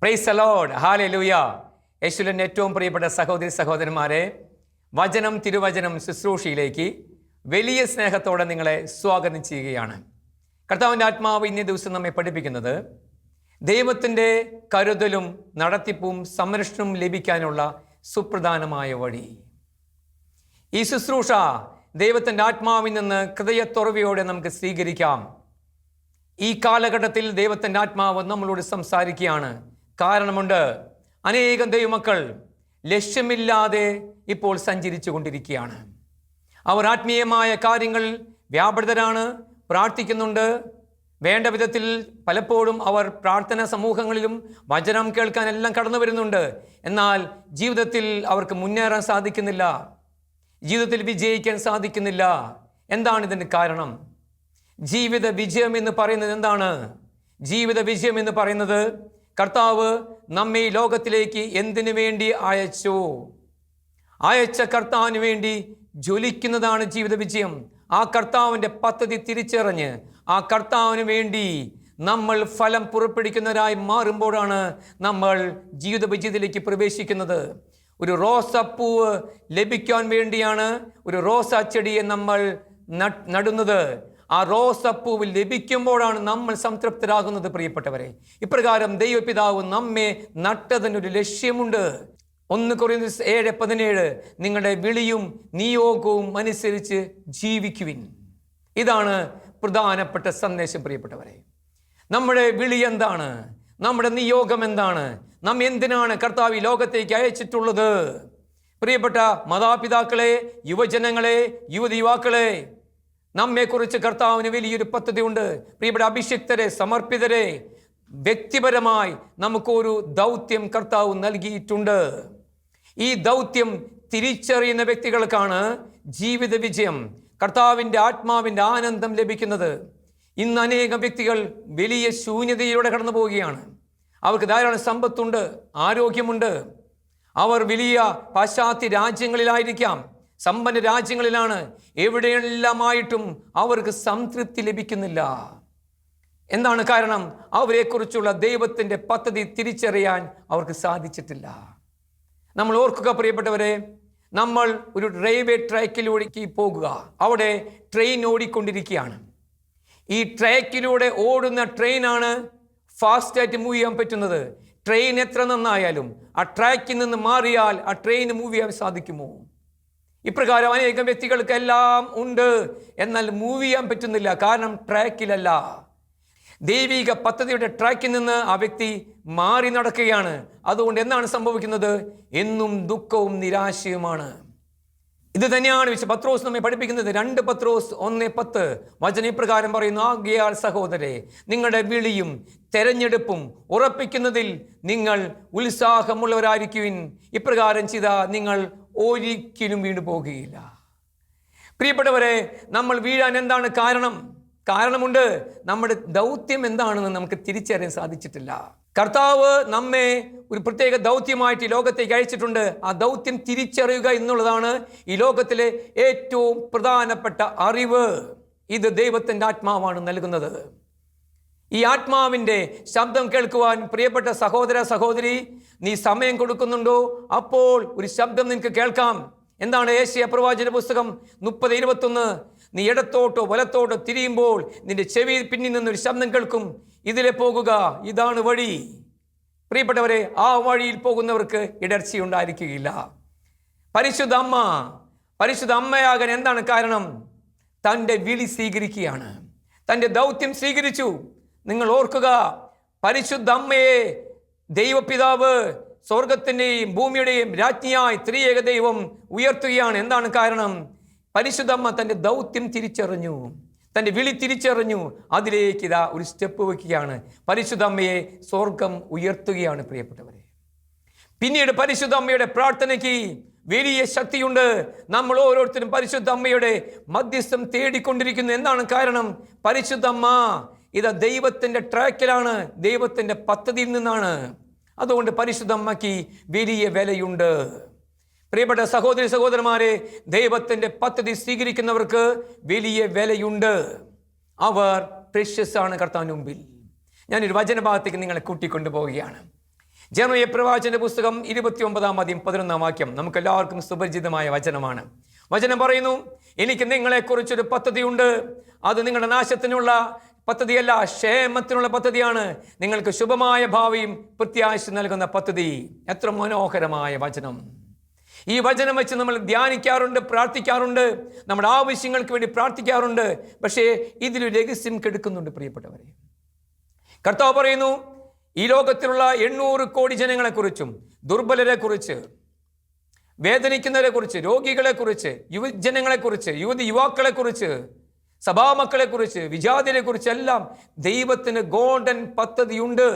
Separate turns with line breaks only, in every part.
Praise the Lord, hallelujah. യേശുവിന്റെ ഏറ്റവും പ്രിയപ്പെട്ട സഹോദരി സഹോദരന്മാരെ, വചനം തിരുവചനം ശുശ്രൂഷയിലേക്ക് വലിയ സ്നേഹത്തോടെ നിങ്ങളെ സ്വാഗതം ചെയ്യുകയാണ്. കർത്താവിൻ്റെ ആത്മാവ് ഇന്നേ ദിവസം നമ്മെ പഠിപ്പിക്കുന്നത് ദൈവത്തിൻ്റെ കരുതലും നടത്തിപ്പും സംരക്ഷണവും ലഭിക്കാനുള്ള സുപ്രധാനമായ വഴി. ഈ ശുശ്രൂഷ ദൈവത്തിൻ്റെ ആത്മാവിൽ നിന്ന് ഹൃദയത്തുറവിയോടെ നമുക്ക് സ്വീകരിക്കാം. ഈ കാലഘട്ടത്തിൽ ദൈവത്തിൻ്റെ ആത്മാവ് നമ്മളോട് സംസാരിക്കുകയാണ്. കാരണമുണ്ട്, അനേകം ദൈവമക്കൾ ലക്ഷ്യമില്ലാതെ ഇപ്പോൾ സഞ്ചരിച്ചു കൊണ്ടിരിക്കുകയാണ്. അവർ ആത്മീയമായ കാര്യങ്ങൾ വ്യാപൃതരാണ്, പ്രാർത്ഥിക്കുന്നുണ്ട്. വേണ്ട വിധത്തിൽ പലപ്പോഴും അവർ പ്രാർത്ഥനാ സമൂഹങ്ങളിലും വചനം കേൾക്കാനെല്ലാം കടന്നു വരുന്നുണ്ട്. എന്നാൽ ജീവിതത്തിൽ അവർക്ക് മുന്നേറാൻ സാധിക്കുന്നില്ല, ജീവിതത്തിൽ വിജയിക്കാൻ സാധിക്കുന്നില്ല. എന്താണ് ഇതിന് കാരണം? ജീവിത വിജയം എന്ന് പറയുന്നത് എന്താണ്? ജീവിത വിജയം എന്ന് പറയുന്നത് കർത്താവ് നമ്മെ ഈ ലോകത്തിലേക്ക് എന്തിനു വേണ്ടി അയച്ച കർത്താവിന് വേണ്ടി ജ്വലിക്കുന്നതാണ് ജീവിത വിജയം. ആ കർത്താവിൻ്റെ പദ്ധതി തിരിച്ചറിഞ്ഞ് ആ കർത്താവിന് വേണ്ടി നമ്മൾ ഫലം പുറപ്പെടുവിക്കുന്നവരായി മാറുമ്പോഴാണ് നമ്മൾ ജീവിത വിജയത്തിലേക്ക് പ്രവേശിക്കുന്നത്. ഒരു റോസാപ്പൂവ് ലഭിക്കാൻ വേണ്ടിയാണ് ഒരു റോസാ ചെടിയെ നമ്മൾ നടുന്നത്. ആ റോസപ്പൂവ് ലഭിക്കുമ്പോഴാണ് നമ്മൾ സംതൃപ്തരാകുന്നത്. പ്രിയപ്പെട്ടവരെ, ഇപ്രകാരം ദൈവപിതാവ് നമ്മെ നട്ടതിനൊരു ലക്ഷ്യമുണ്ട്. 1 കൊരിന്ത്യർ 7:17 നിങ്ങളുടെ വിളിയും നിയോഗവും അനുസരിച്ച് ജീവിക്കുവിൻ. ഇതാണ് പ്രധാനപ്പെട്ട സന്ദേശം. പ്രിയപ്പെട്ടവരെ, നമ്മുടെ വിളി എന്താണ്? നമ്മുടെ നിയോഗം എന്താണ്? നാം എന്തിനാണ് കർത്താവ് ഈ ലോകത്തേക്ക് അയച്ചിട്ടുള്ളത്? പ്രിയപ്പെട്ട മാതാപിതാക്കളെ, യുവജനങ്ങളെ, യുവതിയുവാക്കളെ, നമ്മെക്കുറിച്ച് കർത്താവിന് വലിയൊരു പദ്ധതി ഉണ്ട്. പ്രിയപ്പെട്ട അഭിഷിക്തരെ, സമർപ്പിതരെ, വ്യക്തിപരമായി നമുക്കൊരു ദൗത്യം കർത്താവ് നൽകിയിട്ടുണ്ട്. ഈ ദൗത്യം തിരിച്ചറിയുന്ന വ്യക്തികൾക്കാണ് ജീവിത വിജയം, കർത്താവിൻ്റെ ആത്മാവിൻ്റെ ആനന്ദം ലഭിക്കുന്നത്. ഇന്ന് അനേകം വ്യക്തികൾ വലിയ ശൂന്യതയിലൂടെ കടന്നു പോവുകയാണ്. അവർക്ക് ധാരാളം സമ്പത്തുണ്ട്, ആരോഗ്യമുണ്ട്, അവർ വലിയ പാശ്ചാത്യ രാജ്യങ്ങളിലായിരിക്കാം, സമ്പന്ന രാജ്യങ്ങളിലാണ്. എവിടെയെല്ലാമായിട്ടും അവർക്ക് സംതൃപ്തി ലഭിക്കുന്നില്ല. എന്താണ് കാരണം? അവരെക്കുറിച്ചുള്ള ദൈവത്തിൻ്റെ പദ്ധതി തിരിച്ചറിയാൻ അവർക്ക് സാധിച്ചിട്ടില്ല. നമ്മൾ ഓർക്കുക പ്രിയപ്പെട്ടവരെ, നമ്മൾ ഒരു റെയിൽവേ ട്രാക്കിലൂടെ പോകുക. അവിടെ ട്രെയിൻ ഓടിക്കൊണ്ടിരിക്കുകയാണ്. ഈ ട്രാക്കിലൂടെ ഓടുന്ന ട്രെയിനാണ് ഫാസ്റ്റായിട്ട് മൂവ് ചെയ്യാൻ പറ്റുന്നത്. ട്രെയിൻ എത്ര നന്നായാലും ആ ട്രാക്കിൽ നിന്ന് മാറിയാൽ ആ ട്രെയിൻ മൂവ് ചെയ്യാൻ സാധിക്കുമോ? ഇപ്രകാരം അനേകം വ്യക്തികൾക്കെല്ലാം ഉണ്ട്, എന്നാൽ മൂവ് ചെയ്യാൻ പറ്റുന്നില്ല. കാരണം ട്രാക്കിലല്ല. ദൈവിക പദ്ധതിയുടെ ട്രാക്കിൽ നിന്ന് ആ വ്യക്തി മാറി നടക്കുകയാണ്. അതുകൊണ്ട് എന്താണ് സംഭവിക്കുന്നത്? എന്നും ദുഃഖവും നിരാശയുമാണ്. ഇത് തന്നെയാണ് പത്രോസ് നമ്മെ പഠിപ്പിക്കുന്നത്. 2 പത്രോസ് 1:10 വചന ഇപ്രകാരം പറയുന്നു: ആകയാൽ സഹോദരരെ, നിങ്ങളുടെ വിളിയും തെരഞ്ഞെടുപ്പും ഉറപ്പിക്കുന്നതിൽ നിങ്ങൾ ഉത്സാഹമുള്ളവരായിരിക്കുവിൻ. ഇപ്രകാരം ചെയ്താൽ നിങ്ങൾ ഒരിക്കലും വീണു പോകുകയില്ല. പ്രിയപ്പെട്ടവരെ, നമ്മൾ വീഴാൻ എന്താണ് കാരണം? കാരണമുണ്ട്. നമ്മുടെ ദൗത്യം എന്താണെന്ന് നമുക്ക് തിരിച്ചറിയാൻ സാധിച്ചിട്ടില്ല. കർത്താവ് നമ്മെ ഒരു പ്രത്യേക ദൗത്യമായിട്ട് ഈ ലോകത്തേക്ക് അയച്ചിട്ടുണ്ട്. ആ ദൗത്യം തിരിച്ചറിയുക എന്നുള്ളതാണ് ഈ ലോകത്തിലെ ഏറ്റവും പ്രധാനപ്പെട്ട അറിവ്. ഇത് ദൈവത്തിൻ്റെ ആത്മാവാണ് നൽകുന്നത്. ഈ ആത്മാവിൻ്റെ ശബ്ദം കേൾക്കുവാൻ പ്രിയപ്പെട്ട സഹോദര സഹോദരി, നീ സമയം കൊടുക്കുന്നുണ്ടോ? അപ്പോൾ ഒരു ശബ്ദം നിനക്ക് കേൾക്കാം. എന്താണ്? യേശയ്യാ പ്രവാചകന്റെ പുസ്തകം 30:21 നീ ഇടത്തോട്ടോ വലത്തോട്ടോ തിരിയുമ്പോൾ നിന്റെ ചെവിയിൽ പിന്നിൽ നിന്നൊരു ശബ്ദം കേൾക്കും, ഇതിലെ പോകുക, ഇതാണ് വഴി. പ്രിയപ്പെട്ടവരെ, ആ വഴിയിൽ പോകുന്നവർക്ക് ഇടർച്ചയുണ്ടായിരിക്കുകയില്ല. പരിശുദ്ധ അമ്മയാകാൻ എന്താണ് കാരണം? തൻ്റെ വിളി സ്വീകരിക്കുകയാണ്, തൻ്റെ ദൗത്യം സ്വീകരിച്ചു. നിങ്ങൾ ഓർക്കുക, പരിശുദ്ധ അമ്മയെ ദൈവപിതാവ് സ്വർഗത്തിൻ്റെയും ഭൂമിയുടെയും രാജ്ഞിയായി ത്രിയേക ദൈവം ഉയർത്തുകയാണ്. എന്താണ് കാരണം? പരിശുദ്ധ അമ്മ തൻ്റെ ദൗത്യം തിരിച്ചറിഞ്ഞു, തൻ്റെ വിളി തിരിച്ചറിഞ്ഞു. അതിലേക്ക് ഇതാ ഒരു സ്റ്റെപ്പ് വയ്ക്കുകയാണ്. പരിശുദ്ധ അമ്മയെ സ്വർഗം ഉയർത്തുകയാണ്. പ്രിയപ്പെട്ടവരെ, പിന്നീട് പരിശുദ്ധ അമ്മയുടെ പ്രാർത്ഥനയ്ക്ക് വലിയ ശക്തിയുണ്ട്. നമ്മൾ ഓരോരുത്തരും പരിശുദ്ധ അമ്മയുടെ മധ്യസ്ഥം തേടിക്കൊണ്ടിരിക്കുന്നു. എന്താണ് കാരണം? പരിശുദ്ധ അമ്മ ഇത് ദൈവത്തിൻ്റെ ട്രാക്കിലാണ്, ദൈവത്തിൻ്റെ പദ്ധതിയിൽ നിന്നാണ്. അതുകൊണ്ട് പരിശുദ്ധ അമ്മയ്ക്ക് വലിയ വിലയുണ്ട്. പ്രിയപ്പെട്ട സഹോദരി സഹോദരന്മാരെ, ദൈവത്തിൻ്റെ പദ്ധതി സ്വീകരിക്കുന്നവർക്ക് വലിയ വിലയുണ്ട്. അവർ പ്രഷ്യസ് ആണ് കർത്താവിന് മുമ്പിൽ. ഞാനൊരു വചനഭാഗത്തേക്ക് നിങ്ങളെ കൂട്ടിക്കൊണ്ടു പോവുകയാണ്. ജെറമ്യാ പ്രവാചകന്റെ പുസ്തകം 29-11 നമുക്ക് എല്ലാവർക്കും സുപരിചിതമായ വചനമാണ്. വചനം പറയുന്നു, എനിക്ക് നിങ്ങളെക്കുറിച്ചൊരു പദ്ധതിയുണ്ട്. അത് നിങ്ങളുടെ നാശത്തിനുള്ള പദ്ധതിയല്ല, ക്ഷേമത്തിനുള്ള പദ്ധതിയാണ്. നിങ്ങൾക്ക് ശുഭമായ ഭാവിയും പ്രത്യാശ നൽകുന്ന പദ്ധതി. എത്ര മനോഹരമായ വചനം! ഈ വചനം വെച്ച് നമ്മൾ ധ്യാനിക്കാറുണ്ട്, പ്രാർത്ഥിക്കാറുണ്ട്, നമ്മുടെ ആവശ്യങ്ങൾക്ക് വേണ്ടി പ്രാർത്ഥിക്കാറുണ്ട്. പക്ഷേ ഇതിലൊരു രഹസ്യം കെടുക്കുന്നുണ്ട് പ്രിയപ്പെട്ടവരെ. കർത്താവ് പറയുന്നു, ഈ ലോകത്തിലുള്ള 800 കോടി ജനങ്ങളെക്കുറിച്ചും ദുർബലരെക്കുറിച്ച്, വേദനിക്കുന്നവരെക്കുറിച്ച്, രോഗികളെക്കുറിച്ച്, യുവജനങ്ങളെക്കുറിച്ച്, യുവാക്കളെക്കുറിച്ച്, സഭാമക്കളെക്കുറിച്ച്, വിജാതിയെക്കുറിച്ച് എല്ലാം ദൈവത്തിന് ഗോൾഡൻ പദ്ധതിയുണ്ട്.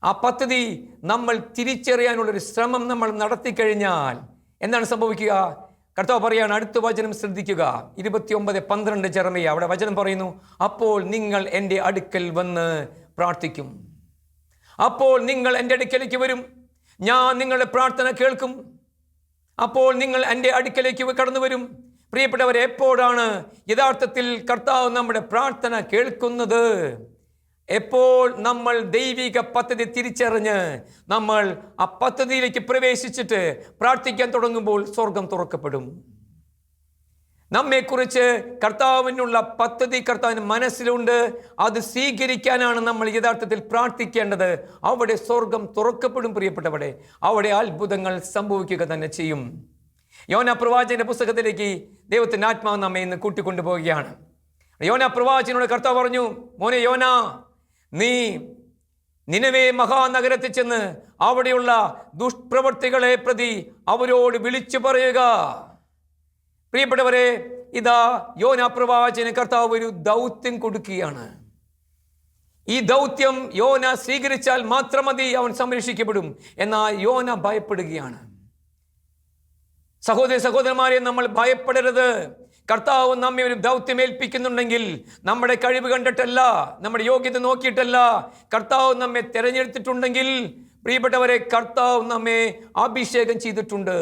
ആ പദ്ധതി നമ്മൾ തിരിച്ചറിയാനുള്ളൊരു ശ്രമം നമ്മൾ നടത്തിക്കഴിഞ്ഞാൽ എന്താണ് സംഭവിക്കുക? കർത്താവ് പറയാണ്, അടുത്ത വചനം ശ്രദ്ധിക്കുക. 29:12 ജെറമ്യാ, അവിടെ വചനം പറയുന്നു, അപ്പോൾ നിങ്ങൾ എൻ്റെ അടുക്കൽ വന്ന് പ്രാർത്ഥിക്കും. അപ്പോൾ നിങ്ങൾ എൻ്റെ അടുക്കലേക്ക് വരും, ഞാൻ നിങ്ങളുടെ പ്രാർത്ഥന കേൾക്കും. അപ്പോൾ നിങ്ങൾ എൻ്റെ അടുക്കലേക്ക് കടന്നു വരും. പ്രിയപ്പെട്ടവരെ, എപ്പോഴാണ് യഥാർത്ഥത്തിൽ കർത്താവ് നമ്മുടെ പ്രാർത്ഥന കേൾക്കുന്നത്? എപ്പോൾ നമ്മൾ ദൈവിക പദ്ധതി തിരിച്ചറിഞ്ഞ് നമ്മൾ ആ പദ്ധതിയിലേക്ക് പ്രവേശിച്ചിട്ട് പ്രാർത്ഥിക്കാൻ തുടങ്ങുമ്പോൾ സ്വർഗം തുറക്കപ്പെടും. നമ്മെക്കുറിച്ച് കർത്താവിനുള്ള പദ്ധതി കർത്താവിന് മനസ്സിലുണ്ട്. അത് സ്വീകരിക്കാനാണ് നമ്മൾ യഥാർത്ഥത്തിൽ പ്രാർത്ഥിക്കേണ്ടത്. അവിടെ സ്വർഗം തുറക്കപ്പെടും പ്രിയപ്പെട്ടവരെ. അവിടെ അത്ഭുതങ്ങൾ സംഭവിക്കുക തന്നെ ചെയ്യും. യോനാ പ്രവാചകന്റെ പുസ്തകത്തിലേക്ക് ദൈവത്തിന്റെ ആത്മാവ് നമ്മെ ഇന്ന് കൂട്ടിക്കൊണ്ടുപോവുകയാണ്. യോനാ പ്രവാചകനോട് കർത്താവ് പറഞ്ഞു, മോനെ യോനാ, നീ നിനവേ മഹാനഗരത്തിൽ ചെന്ന് അവിടെയുള്ള ദുഷ്പ്രവർത്തികളെ പ്രതി അവരോട് വിളിച്ചു പറയുക. പ്രിയപ്പെട്ടവരെ, ഇതാ യോനാ പ്രവാചകന് കർത്താവ് ഒരു ദൗത്യം കൊടുക്കുകയാണ്. ഈ ദൗത്യം യോന സ്വീകരിച്ചാൽ മാത്രം മതി, അവൻ സംരക്ഷിക്കപ്പെടും. എന്നാൽ യോന ഭയപ്പെടുകയാണ്. സഹോദരന്മാരെ, നമ്മൾ ഭയപ്പെടരുത്. കർത്താവ് നമ്മെ ഒരു ദൗത്യം ഏൽപ്പിക്കുന്നുണ്ടെങ്കിൽ നമ്മുടെ കഴിവ് കണ്ടിട്ടല്ല, നമ്മുടെ യോഗ്യത നോക്കിയിട്ടല്ല. കർത്താവ് നമ്മെ തിരഞ്ഞെടുത്തിട്ടുണ്ടെങ്കിൽ പ്രിയപ്പെട്ടവരെ, കർത്താവ് നമ്മെ അഭിഷേകം ചെയ്തിട്ടുണ്ട്.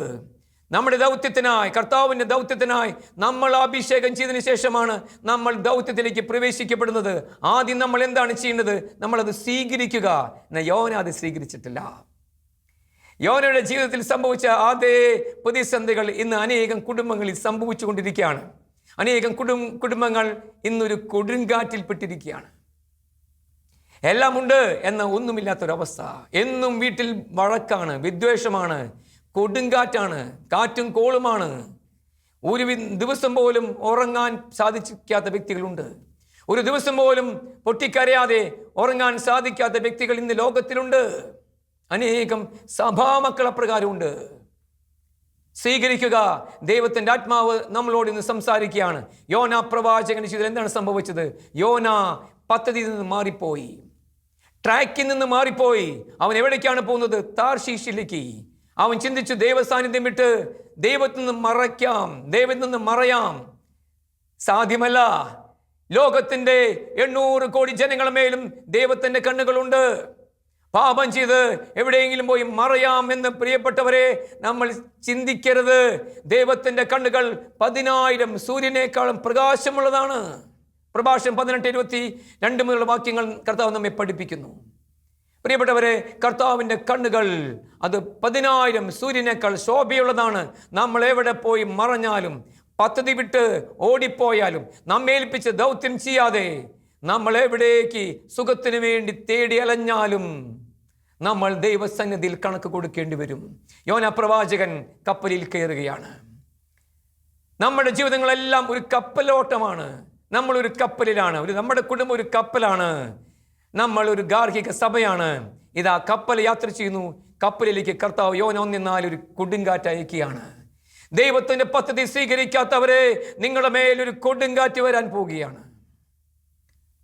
നമ്മുടെ ദൗത്യത്തിനായി, കർത്താവിൻ്റെ ദൗത്യത്തിനായി നമ്മൾ അഭിഷേകം ചെയ്തതിന് ശേഷമാണ് നമ്മൾ ദൗത്യത്തിലേക്ക് പ്രവേശിക്കപ്പെടുന്നത്. ആദ്യം നമ്മൾ എന്താണ് ചെയ്യേണ്ടത്? നമ്മളത് സ്വീകരിക്കുക. എന്നാൽ യോന അത് സ്വീകരിച്ചിട്ടില്ല. യോനയുടെ ജീവിതത്തിൽ സംഭവിച്ച അതേ പ്രതിസന്ധികൾ ഇന്ന് അനേകം കുടുംബങ്ങളിൽ സംഭവിച്ചു കൊണ്ടിരിക്കുകയാണ്. അനേകം കുടുംബങ്ങൾ ഇന്നൊരു കൊടുങ്കാറ്റിൽപ്പെട്ടിരിക്കുകയാണ്. എല്ലാം ഉണ്ട് എന്ന ഒന്നുമില്ലാത്തൊരവസ്ഥ. എന്നും വീട്ടിൽ വഴക്കാണ്, വിദ്വേഷമാണ്, കൊടുങ്കാറ്റാണ്, കാറ്റും കോളുമാണ്. ഒരു ദിവസം പോലും ഉറങ്ങാൻ സാധിക്കാത്ത വ്യക്തികളുണ്ട്. ഒരു ദിവസം പോലും പൊട്ടിക്കരയാതെ ഉറങ്ങാൻ സാധിക്കാത്ത വ്യക്തികൾ ഇന്ന് ലോകത്തിലുണ്ട്. അനേകം സഭാമക്കൾ അപ്രകാരമുണ്ട്. സ്വീകരിക്കുക. ദൈവത്തിൻ്റെ ആത്മാവ് നമ്മളോട് ഇന്ന് സംസാരിക്കുകയാണ്. യോന പ്രവാചകന്റെ ജീവിതത്തിൽ എന്താണ് സംഭവിച്ചത്? യോന പദ്ധതിയിൽ നിന്ന് മാറിപ്പോയി, ട്രാക്കിൽ നിന്ന് മാറിപ്പോയി. അവൻ എവിടേക്കാണ് പോകുന്നത്? താർശീഷിലേക്ക്. അവൻ ചിന്തിച്ചു, ദൈവ സാന്നിധ്യം വിട്ട് ദൈവത്തിൽ നിന്ന് മറയ്ക്കാം, ദൈവത്തിൽ നിന്ന് മറയാം. സാധ്യമല്ല. ലോകത്തിന്റെ 800 കോടി ജനങ്ങളുടെ മേലും ദൈവത്തിന്റെ കണ്ണുകളുണ്ട്. പാപം ചെയ്ത് എവിടെയെങ്കിലും പോയി മറയാം എന്ന് പ്രിയപ്പെട്ടവരെ നമ്മൾ ചിന്തിക്കരുത്. ദൈവത്തിന്റെ കണ്ണുകൾ 10,000 സൂര്യനേക്കാളും പ്രകാശമുള്ളതാണ്. പ്രഭാഷണം 18:22 മുതലുള്ള വാക്യങ്ങൾ കർത്താവ് നമ്മെ പഠിപ്പിക്കുന്നു. പ്രിയപ്പെട്ടവരെ, കർത്താവിൻ്റെ കണ്ണുകൾ അത് 10,000 സൂര്യനേക്കാൾ ശോഭയുള്ളതാണ്. നമ്മൾ എവിടെ പോയി മറഞ്ഞാലും, പദ്ധതി വിട്ട് ഓടിപ്പോയാലും, നമ്മേൽപ്പിച്ച് ദൗത്യം ചെയ്യാതെ നമ്മൾ എവിടേക്ക് സുഖത്തിന് വേണ്ടി തേടി അലഞ്ഞാലും നമ്മൾ ദൈവസന്നിധിയിൽ കണക്ക് കൊടുക്കേണ്ടി വരും. യോന പ്രവാചകൻ കപ്പലിൽ കയറുകയാണ്. നമ്മുടെ ജീവിതങ്ങളെല്ലാം ഒരു കപ്പലോട്ടമാണ്. നമ്മളൊരു കപ്പലിലാണ്. നമ്മുടെ കുടുംബം ഒരു കപ്പലാണ്. നമ്മൾ ഒരു ഗാർഹിക സഭയാണ്. ഇതാ കപ്പൽ യാത്ര ചെയ്യുന്നു. കപ്പലിലേക്ക് കർത്താവ് യോന 1:4 ഒരു കൊടുങ്കാറ്റ് അയക്കുകയാണ്. ദൈവത്തിന്റെ പദ്ധതി സ്വീകരിക്കാത്തവരെ, നിങ്ങളുടെ മേലൊരു കൊടുങ്കാറ്റ് വരാൻ പോവുകയാണ്.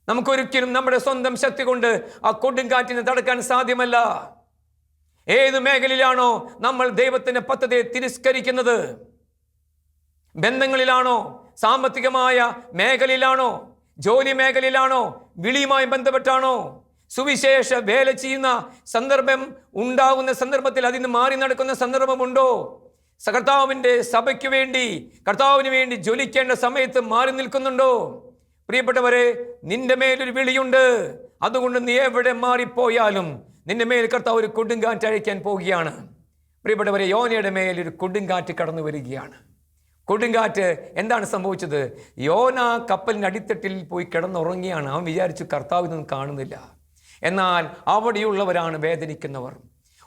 നമുക്കൊരിക്കലും നമ്മുടെ സ്വന്തം ശക്തി കൊണ്ട് ആ കൊടുങ്കാറ്റിനെ തടുക്കാൻ സാധ്യമല്ല. ഏത് മേഖലയിലാണോ നമ്മൾ ദൈവത്തിന്റെ പദ്ധതിയെ തിരസ്കരിക്കുന്നത്? ബന്ധങ്ങളിലാണോ? സാമ്പത്തികമായ മേഖലയിലാണോ? ജോലി മേഖലയിലാണോ? വിളിയുമായി ബന്ധപ്പെട്ടാണോ? സുവിശേഷ വേല ചെയ്യുന്ന സന്ദർഭം ഉണ്ടാകുന്ന സന്ദർഭത്തിൽ അതിന് മാറി നടക്കുന്ന സന്ദർഭമുണ്ടോ? കർത്താവിൻ്റെ സഭയ്ക്ക് വേണ്ടി, കർത്താവിന് വേണ്ടി ജ്വലിക്കേണ്ട സമയത്ത് മാറി നിൽക്കുന്നുണ്ടോ? പ്രിയപ്പെട്ടവരെ, നിന്റെ മേലൊരു വിളിയുണ്ട്. അതുകൊണ്ട് നീ എവിടെ മാറിപ്പോയാലും നിന്റെ മേൽ കർത്താവ് ഒരു കൊടുങ്കാറ്റ് അയക്കാൻ പോവുകയാണ്. പ്രിയപ്പെട്ടവരെ, യോനയുടെ മേൽ ഒരു കൊടുങ്കാറ്റ് കടന്നു വരികയാണ്. കൊടുങ്കാറ്റ് എന്താണ് സംഭവിച്ചത്? യോന കപ്പലിൻ്റെ അടിത്തട്ടിൽ പോയി കിടന്നുറങ്ങിയാണ്. അവൻ വിചാരിച്ചു കർത്താവ് ഇതൊന്നും കാണുന്നില്ല. എന്നാൽ അവിടെയുള്ളവരാണ് വേദനിക്കുന്നവർ.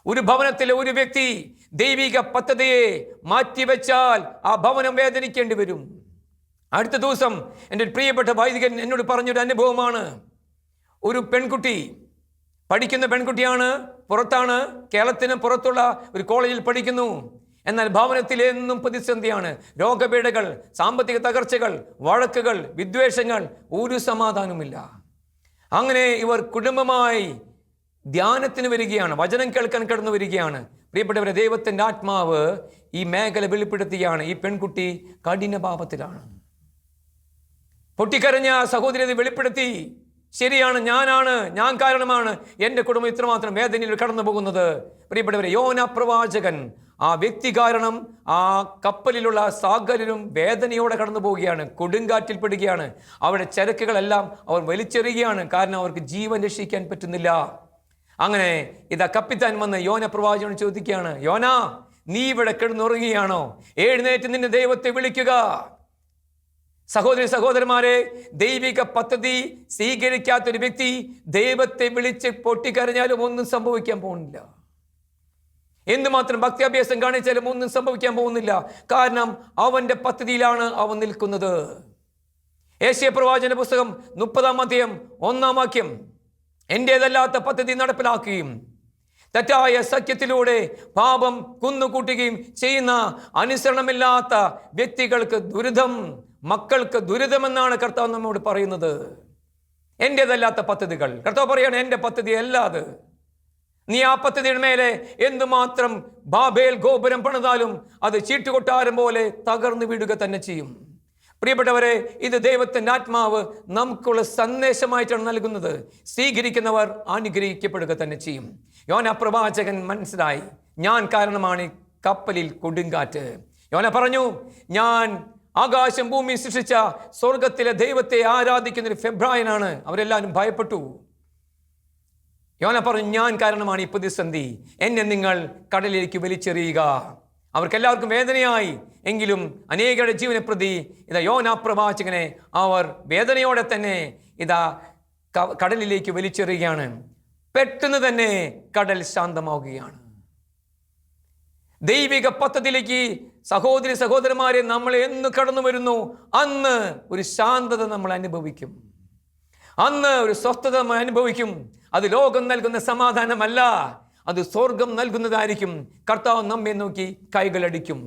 ഒരു ഭവനത്തിലെ ഒരു വ്യക്തി ദൈവിക പദ്ധതിയെ മാറ്റിവെച്ചാൽ ആ ഭവനം വേദനിക്കേണ്ടി വരും. അടുത്ത ദിവസം എൻ്റെ പ്രിയപ്പെട്ട വൈദികൻ എന്നോട് പറഞ്ഞൊരു അനുഭവമാണ്. ഒരു പെൺകുട്ടി, പഠിക്കുന്ന പെൺകുട്ടിയാണ്, പുറത്താണ്, കേരളത്തിന് പുറത്തുള്ള ഒരു കോളേജിൽ പഠിക്കുന്നു. എന്നാൽ ഭവനത്തിൽ എന്നും പ്രതിസന്ധിയാണ്. രോഗപീഠകൾ, സാമ്പത്തിക തകർച്ചകൾ, വഴക്കുകൾ, വിദ്വേഷങ്ങൾ, ഒരു സമാധാനവുമില്ല. അങ്ങനെ ഇവർ കുടുംബമായി ധ്യാനത്തിന് വരികയാണ്, വചനം കേൾക്കാൻ കടന്നു വരികയാണ്. പ്രിയപ്പെട്ടവരെ, ദൈവത്തിൻ്റെ ആത്മാവ് ഈ മേഖല വെളിപ്പെടുത്തുകയാണ്. ഈ പെൺകുട്ടി കഠിന പാപത്തിലാണ്. പൊട്ടിക്കരഞ്ഞ സഹോദരി വെളിപ്പെടുത്തി, ശരിയാണ്, ഞാൻ കാരണമാണ് എൻ്റെ കുടുംബം ഇത്രമാത്രം വേദനയിൽ കടന്നു പോകുന്നത്. പ്രിയപ്പെട്ടവരെ, യോന പ്രവാചകൻ ആ വ്യക്തി കാരണം ആ കപ്പലിലുള്ള സകലരും വേദനയോടെ കടന്നു പോവുകയാണ്, കൊടുങ്കാറ്റിൽ പെടുകയാണ്. അവരുടെ ചരക്കുകളെല്ലാം അവർ വലിച്ചെറിയുകയാണ്, കാരണം അവർക്ക് ജീവൻ രക്ഷിക്കാൻ പറ്റുന്നില്ല. അങ്ങനെ ഇതാ കപ്പിത്താൻ വന്ന് യോന പ്രവാചകനോട് ചോദിക്കുകയാണ്, യോന, നീ ഇവിടെ കിടന്നുറങ്ങുകയാണോ? എഴുന്നേറ്റ് നിന്റെ ദൈവത്തെ വിളിക്കുക. സഹോദരന്മാരെ, ദൈവിക പദ്ധതി സ്വീകരിക്കാത്തൊരു വ്യക്തി ദൈവത്തെ വിളിച്ച് പൊട്ടിക്കരഞ്ഞാലും ഒന്നും സംഭവിക്കാൻ പോകുന്നില്ല. എന്തുമാത്രം ഭക്തിയാഭ്യാസം കാണിച്ചാലും ഒന്നും സംഭവിക്കാൻ പോകുന്നില്ല. കാരണം അവന്റെ പദ്ധതിയിലാണ് അവൻ നിൽക്കുന്നത്. യേശയ്യാ പ്രവാചകന്റെ പുസ്തകം 30-ാം അധ്യായം 1-ാം വാക്യം, എന്റേതല്ലാത്ത പദ്ധതി നടപ്പിലാക്കുകയും തെറ്റായ സഖ്യത്തിലൂടെ പാപം കുന്നുകൂട്ടുകയും ചെയ്യുന്ന അനുസരണമില്ലാത്ത വ്യക്തികൾക്ക് ദുരിതം, മക്കൾക്ക് ദുരിതമെന്നാണ് കർത്താവ് നമ്മോട് പറയുന്നത്. എന്റേതല്ലാത്ത പദ്ധതികൾ, കർത്താവ് പറയാണ്, എൻ്റെ പദ്ധതി അല്ലാതെ നീ ആ പദ്ധതിയുടെ മേലെ എന്തുമാത്രം ബാബേൽ ഗോപുരം പണിതാലും അത് ചീട്ടുകൊട്ടാരം പോലെ തകർന്നു വീഴുക തന്നെ ചെയ്യും. പ്രിയപ്പെട്ടവരെ, ഇത് ദൈവത്തിൻ്റെ ആത്മാവ് നമുക്കുള്ള സന്ദേശമായിട്ടാണ് നൽകുന്നത്. സ്വീകരിക്കുന്നവർ അനുഗ്രഹിക്കപ്പെടുക തന്നെ ചെയ്യും. യോന പ്രവാചകൻ മനസ്സിലായി, ഞാൻ കാരണമാണ് ഈ കപ്പലിൽ കൊടുങ്കാറ്റ്. യോന പറഞ്ഞു, ഞാൻ ആകാശം ഭൂമി സൃഷ്ടിച്ച സ്വർഗത്തിലെ ദൈവത്തെ ആരാധിക്കുന്ന ഒരു ഫെബ്രായനാണ്. അവരെല്ലാവരും ഭയപ്പെട്ടു. യോന പറഞ്ഞു, ഞാൻ കാരണമാണ് ഈ പ്രതിസന്ധി, എന്നെ നിങ്ങൾ കടലിലേക്ക് വലിച്ചെറിയുക. അവർക്കെല്ലാവർക്കും വേദനയായി. എങ്കിലും അനേകരുടെ ജീവനെ പ്രതി ഇതാ യോന പ്രവാചകനെ അവർ വേദനയോടെ തന്നെ ഇതാ കടലിലേക്ക് വലിച്ചെറിയുകയാണ്. പെട്ടെന്ന് തന്നെ കടൽ ശാന്തമാവുകയാണ്. ദൈവിക പദ്ധതിയിലേക്ക് സഹോദരന്മാരെ നമ്മൾ എന്ന് കടന്നു വരുന്നു, അന്ന് ഒരു ശാന്തത നമ്മൾ അനുഭവിക്കും, അന്ന് ഒരു സ്വസ്ഥത നമ്മൾ അനുഭവിക്കും. അത് ലോകം നൽകുന്ന സമാധാനമല്ല, അത് സ്വർഗം നൽകുന്നതായിരിക്കും. കർത്താവ് നമ്മെ നോക്കി കൈകളടിക്കും.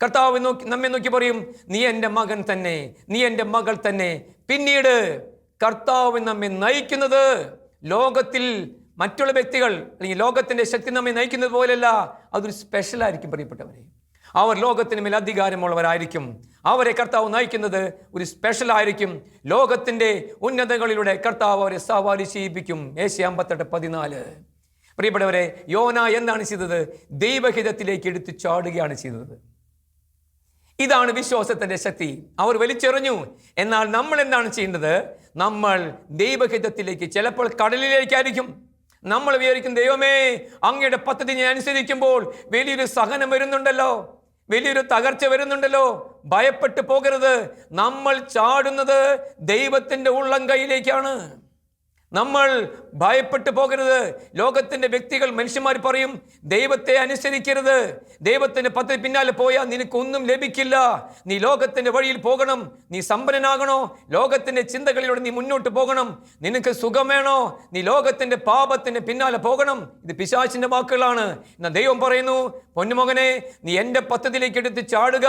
കർത്താവ് നമ്മെ നോക്കി പറയും, നീ എൻ്റെ മകൻ തന്നെ, നീ എൻ്റെ മകൾ തന്നെ. പിന്നീട് കർത്താവ് നമ്മെ നയിക്കുന്നത് ലോകത്തിൽ മറ്റുള്ള വ്യക്തികൾ അല്ലെങ്കിൽ ലോകത്തിൻ്റെ ശക്തി നമ്മെ നയിക്കുന്നത് പോലെയല്ല, അതൊരു സ്പെഷ്യലായിരിക്കും. പ്രിയപ്പെട്ടവരെ, അവർ ലോകത്തിന് മേൽ അധികാരമുള്ളവരായിരിക്കും. അവരെ കർത്താവ് നയിക്കുന്നത് ഒരു സ്പെഷ്യൽ ആയിരിക്കും. ലോകത്തിൻ്റെ ഉന്നതങ്ങളിലൂടെ കർത്താവ് അവരെ സവാരി ചെയ്യിപ്പിക്കും. യേശയ്യാ 58:14. പ്രിയപ്പെട്ടവരെ, യോന എന്താണ് ചെയ്തത്? ദൈവഹിതത്തിലേക്ക് എടുത്തു ചാടുകയാണ് ചെയ്തത്. ഇതാണ് വിശ്വാസത്തിന്റെ ശക്തി. അവർ വലിച്ചെറിഞ്ഞു. എന്നാൽ നമ്മൾ എന്താണ് ചെയ്യേണ്ടത്? നമ്മൾ ദൈവഹിതത്തിലേക്ക്, ചിലപ്പോൾ കടലിലേക്കായിരിക്കും. നമ്മൾ വിചാരിക്കും, ദൈവമേ, അങ്ങയുടെ പദ്ധതി ഞാൻ അനുസരിക്കുമ്പോൾ വലിയൊരു സഹനം വരുന്നുണ്ടല്ലോ, വലിയൊരു തകർച്ച വരുന്നുണ്ടല്ലോ. ഭയപ്പെട്ടു പോകരുത്. നമ്മൾ ചാടുന്നത് ദൈവത്തിന്റെ ഉള്ളം കൈയിലേക്കാണ്. നമ്മൾ ഭയപ്പെട്ടു പോകരുത്. ലോകത്തിന്റെ വ്യക്തികൾ, മനുഷ്യന്മാർ പറയും, ദൈവത്തെ അനുസരിക്കരുത്, ദൈവത്തിന്റെ പദ്ധതി പിന്നാലെ പോയാൽ നിനക്കൊന്നും ലഭിക്കില്ല, നീ ലോകത്തിന്റെ വഴിയിൽ പോകണം, നീ സമ്പന്നനാകണോ, ലോകത്തിന്റെ ചിന്തകളിലൂടെ നീ മുന്നോട്ട് പോകണം, നിനക്ക് സുഖം വേണോ, നീ ലോകത്തിന്റെ പാപത്തിന്റെ പിന്നാലെ പോകണം. ഇത് പിശാചിന്റെ വാക്കുകളാണ്. എന്നാൽ ദൈവം പറയുന്നു, പൊന്നുമകനെ, നീ എൻ്റെ പദ്ധതിയിലേക്ക് എടുത്ത് ചാടുക,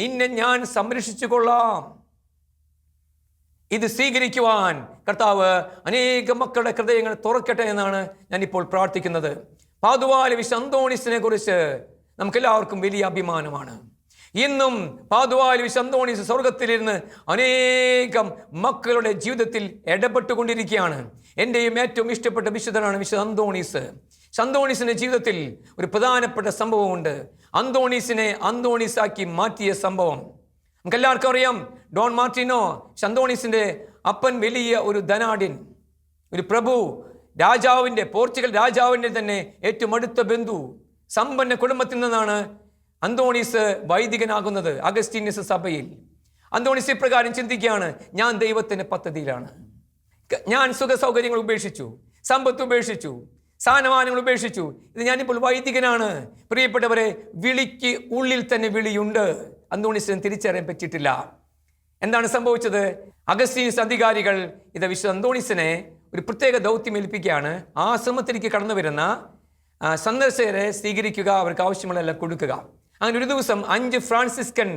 നിന്നെ ഞാൻ സംരക്ഷിച്ചു കൊള്ളാം. ഇത് സ്വീകരിക്കുവാൻ കർത്താവ് അനേക മക്കളുടെ ഹൃദയങ്ങൾ തുറക്കട്ടെ എന്നാണ് ഞാനിപ്പോൾ പ്രാർത്ഥിക്കുന്നത്. പാതുവായിലെ വിശുദ്ധ അന്തോണീസിനെ കുറിച്ച് നമുക്കെല്ലാവർക്കും വലിയ അഭിമാനമാണ്. ഇന്നും പാതുവായിലെ വിശുദ്ധ അന്തോണീസ് സ്വർഗത്തിലിരുന്ന് അനേകം മക്കളുടെ ജീവിതത്തിൽ ഇടപെട്ടുകൊണ്ടിരിക്കുകയാണ്. എൻ്റെയും ഏറ്റവും ഇഷ്ടപ്പെട്ട വിശുദ്ധനാണ് വിശുദ്ധ അന്തോണീസ്. അന്തോണീസിന്റെ ജീവിതത്തിൽ ഒരു പ്രധാനപ്പെട്ട സംഭവമുണ്ട്. അന്തോണീസിനെ അന്തോണീസാക്കി മാറ്റിയ സംഭവം നമുക്കെല്ലാവർക്കും അറിയാം. ഡോൺ മാർട്ടിനോ, അന്തോണീസിന്റെ അപ്പൻ, വലിയ ഒരു ധനാഢ്യൻ, ഒരു പ്രഭു, പോർച്ചുഗൽ രാജാവിൻ്റെ തന്നെ ഏറ്റവും അടുത്ത ബന്ധു, സമ്പന്ന കുടുംബത്തിൽ നിന്നാണ് അന്തോണീസ് വൈദികനാകുന്നത് അഗസ്റ്റീനിയസ് സഭയിൽ. അന്തോണീസ് ഇപ്രകാരം ചിന്തിക്കുകയാണ്, ഞാൻ ദൈവത്തിൻ്റെ പദ്ധതിയിലാണ്. ഞാൻ സുഖ സൗകര്യങ്ങൾ ഉപേക്ഷിച്ചു, സമ്പത്ത് ഉപേക്ഷിച്ചു, സ്ഥാനമാനങ്ങൾ ഉപേക്ഷിച്ചു. ഇത് ഞാനിപ്പോൾ വൈദികനാണ്. പ്രിയപ്പെട്ടവരെ, വിളിക്ക് ഉള്ളിൽ തന്നെ വിളിയുണ്ട്. അന്തോണീസിന് തിരിച്ചറിയാൻ പറ്റിയിട്ടില്ല. എന്താണ് സംഭവിച്ചത്? അഗസ്റ്റീനിയസ് അധികാരികൾ വിശുദ്ധ അന്തോണീസിനെ ഒരു പ്രത്യേക ദൗത്യം ഏൽപ്പിക്കുകയാണ്. ആശ്രമത്തിലേക്ക് കടന്നു വരുന്ന സന്ദർശകരെ സ്വീകരിക്കുക, അവർക്ക് ആവശ്യമുള്ളതെല്ലാം കൊടുക്കുക. അങ്ങനെ ഒരു ദിവസം 5 ഫ്രാൻസിസ്കൻ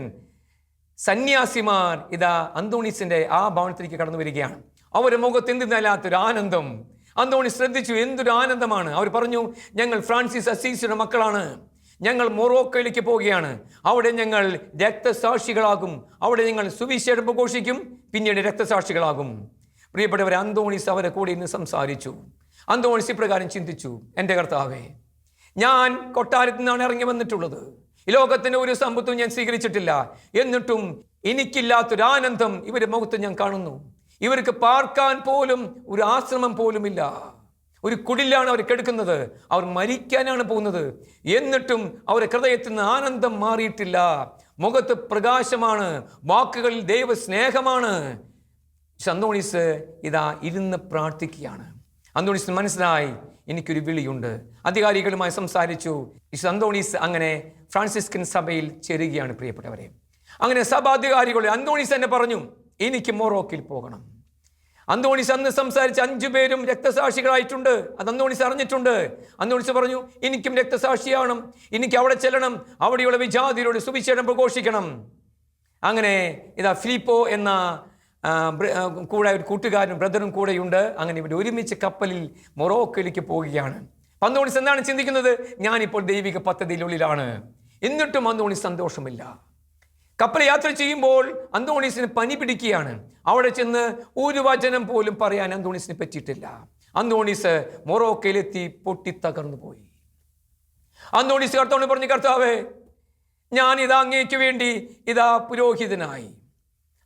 സന്യാസിമാർ അന്തോണീസിന്റെ ആ ഭവനത്തിലേക്ക് കടന്നു വരികയാണ്. അവരുടെ മുഖത്ത് എന്തിനല്ലാത്തൊരു ആനന്ദം. അന്തോണീസ് ശ്രദ്ധിച്ചു, എന്തൊരു ആനന്ദമാണ്. അവർ പറഞ്ഞു, ഞങ്ങൾ ഫ്രാൻസിസ് അസീസിയുടെ മക്കളാണ്, ഞങ്ങൾ മൊറോക്കോയിലേക്ക് പോവുകയാണ്, അവിടെ ഞങ്ങൾ രക്തസാക്ഷികളാകും, അവിടെ ഞങ്ങൾ സുവിശേഷം പ്രഘോഷിക്കും, പിന്നീട് രക്തസാക്ഷികളാകും. പ്രിയപ്പെട്ടവരെ, അന്തോണീസ് അവരെ കൂടെ ഇന്ന് സംസാരിച്ചു. അന്തോണീസ് ഇപ്രകാരം ചിന്തിച്ചു, എൻ്റെ കർത്താവേ, ഞാൻ കൊട്ടാരത്തിൽ നിന്നാണ് ഇറങ്ങി വന്നിട്ടുള്ളത്, ഈ ലോകത്തിൻ്റെ ഒരു സമ്പത്തും ഞാൻ സ്വീകരിച്ചിട്ടില്ല, എന്നിട്ടും എനിക്കില്ലാത്തൊരാനന്ദം ഇവരുടെ മുഖത്ത് ഞാൻ കാണുന്നു. ഇവർക്ക് പാർക്കാൻ പോലും ഒരു ആശ്രമം പോലുമില്ല, ഒരു കുടിലാണ് അവർ കിടക്കുന്നത്, അവർ മരിക്കാനാണ് പോകുന്നത്, എന്നിട്ടും അവരുടെ ഹൃദയത്തിൽ നിന്ന് ആനന്ദം മാറിയിട്ടില്ല. മുഖത്ത് പ്രകാശമാണ്, വാക്കുകളിൽ ദൈവസ്നേഹമാണ്. അന്തോണീസ് ഇരുന്ന് പ്രാർത്ഥിക്കുകയാണ്. അന്തോണീസിന് മനസ്സിലായി, എനിക്കൊരു വിളിയുണ്ട്. അധികാരികളുമായി സംസാരിച്ചു. അന്തോണീസ് അങ്ങനെ ഫ്രാൻസിസ്കൻ സഭയിൽ ചേരുകയാണ്. പ്രിയപ്പെട്ടവരെ, അങ്ങനെ സഭാധികാരികളെ അന്തോണീസ് തന്നെ പറഞ്ഞു, എനിക്ക് മൊറോക്കയിൽ പോകണം. അന്തോണീസ് അന്ന് സംസാരിച്ച 5 പേരും രക്തസാക്ഷികളായിട്ടുണ്ട്. അത് അന്തോണീസ് അറിഞ്ഞിട്ടുണ്ട്. അന്തോണീസ് പറഞ്ഞു, എനിക്കും രക്തസാക്ഷിയാവണം, എനിക്ക് അവിടെ ചെല്ലണം, അവിടെയുള്ള വിജാതിയരോട് സുവിശേഷം പ്രഘോഷിക്കണം. അങ്ങനെ ഫിലിപ്പോ എന്ന കൂടെ ഒരു കൂട്ടുകാരനും ബ്രദറും കൂടെയുണ്ട്. അങ്ങനെ ഇവർ ഒരുമിച്ച് കപ്പലിൽ മൊറോക്കോയിലേക്ക് പോവുകയാണ്. അന്തോണീസ് എന്താണ് ചിന്തിക്കുന്നത്? ഞാനിപ്പോൾ ദൈവിക പദ്ധതിയിലുള്ളിലാണ്. എന്നിട്ടും അന്തോണീസ് സന്തോഷമില്ല. കപ്പൽ യാത്ര ചെയ്യുമ്പോൾ അന്തോണീസിന് പനി പിടിക്കുകയാണ്. അവിടെ ചെന്ന് ഒരു വചനം പോലും പറയാൻ അന്തോണീസിന് പറ്റിയിട്ടില്ല. അന്തോണീസ് മൊറോക്കയിലെത്തി പൊട്ടിത്തകർന്നു പോയി. അന്തോണീസ് കർത്താവിനോട് പറഞ്ഞു, കർത്താവേ, ഞാൻ അങ്ങേക്ക് വേണ്ടി പുരോഹിതനായി,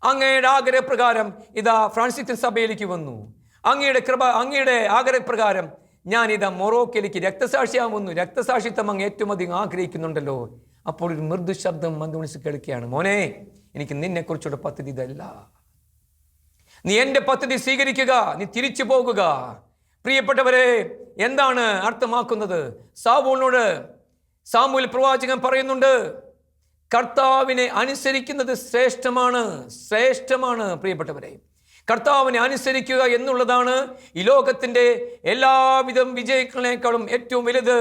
അങ്ങയുടെ ആഗ്രഹപ്രകാരം ഫ്രാൻസിസ്കൻ സഭയിലേക്ക് വന്നു. അങ്ങയുടെ ആഗ്രഹപ്രകാരം ഞാൻ മൊറോക്കയിലേക്ക് രക്തസാക്ഷിയാവുന്നു. രക്തസാക്ഷിത്വം അങ്ങ് ഏറ്റവും അധികം ആഗ്രഹിക്കുന്നുണ്ടല്ലോ. അപ്പോൾ ഒരു മൃദു ശബ്ദം അന്തോണീസ് കേൾക്കുകയാണ്, മോനെ, എനിക്ക് നിന്നെക്കുറിച്ചുള്ള പദ്ധതി ഇതല്ല. നീ എൻ്റെ പദ്ധതി സ്വീകരിക്കുക, നീ തിരിച്ചു പോകുക. പ്രിയപ്പെട്ടവരെ, എന്താണ് അർത്ഥമാക്കുന്നത്? സാമുവേൽ പ്രവാചകൻ പറയുന്നുണ്ട്, കർത്താവിനെ അനുസരിക്കുന്നത് ശ്രേഷ്ഠമാണ്. പ്രിയപ്പെട്ടവരെ, കർത്താവിനെ അനുസരിക്കുക എന്നുള്ളതാണ് ഈ ലോകത്തിൻ്റെ എല്ലാവിധ വിജയങ്ങളെക്കാളും ഏറ്റവും വലുത്.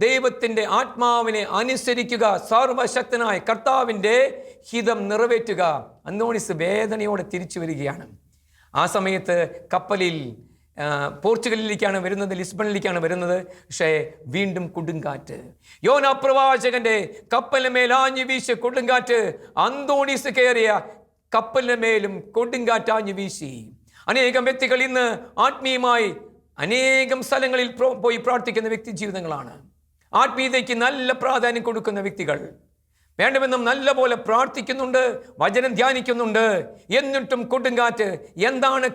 ദൈവത്തിൻ്റെ ആത്മാവിനെ അനുസരിക്കുക, സർവശക്തനായ കർത്താവിൻ്റെ ഹിതം നിറവേറ്റുക. അന്തോണീസ് വേദനയോടെ തിരിച്ചു വരികയാണ്. ആ സമയത്ത് കപ്പലിൽ പോർച്ചുഗലിലേക്കാണ് വരുന്നത്, ലിസ്ബണിലേക്കാണ് വരുന്നത്. പക്ഷേ വീണ്ടും കൊടുങ്കാറ്റ്. യോനാ പ്രവാചകന്റെ കപ്പലിന് മേലാഞ്ഞു വീശ കൊടുങ്കാറ്റ് അന്തോണീസ് കയറിയ കപ്പലിന് മേലും കൊടുങ്കാറ്റാഞ്ഞു വീശി. അനേകം വ്യക്തികൾ ഇന്ന് ആത്മീയമായി അനേകം സ്ഥലങ്ങളിൽ പോയി പ്രാർത്ഥിക്കുന്ന വ്യക്തി ജീവിതങ്ങളാണ്. ആത്മീയതയ്ക്ക് നല്ല പ്രാധാന്യം കൊടുക്കുന്ന വ്യക്തികൾ, വേണ്ടുമെന്നും നല്ല പോലെ പ്രാർത്ഥിക്കുന്നുണ്ട്, വചനം ധ്യാനിക്കുന്നുണ്ട്. എന്നിട്ടും കൊടുങ്കാറ്റ്. എന്താണ്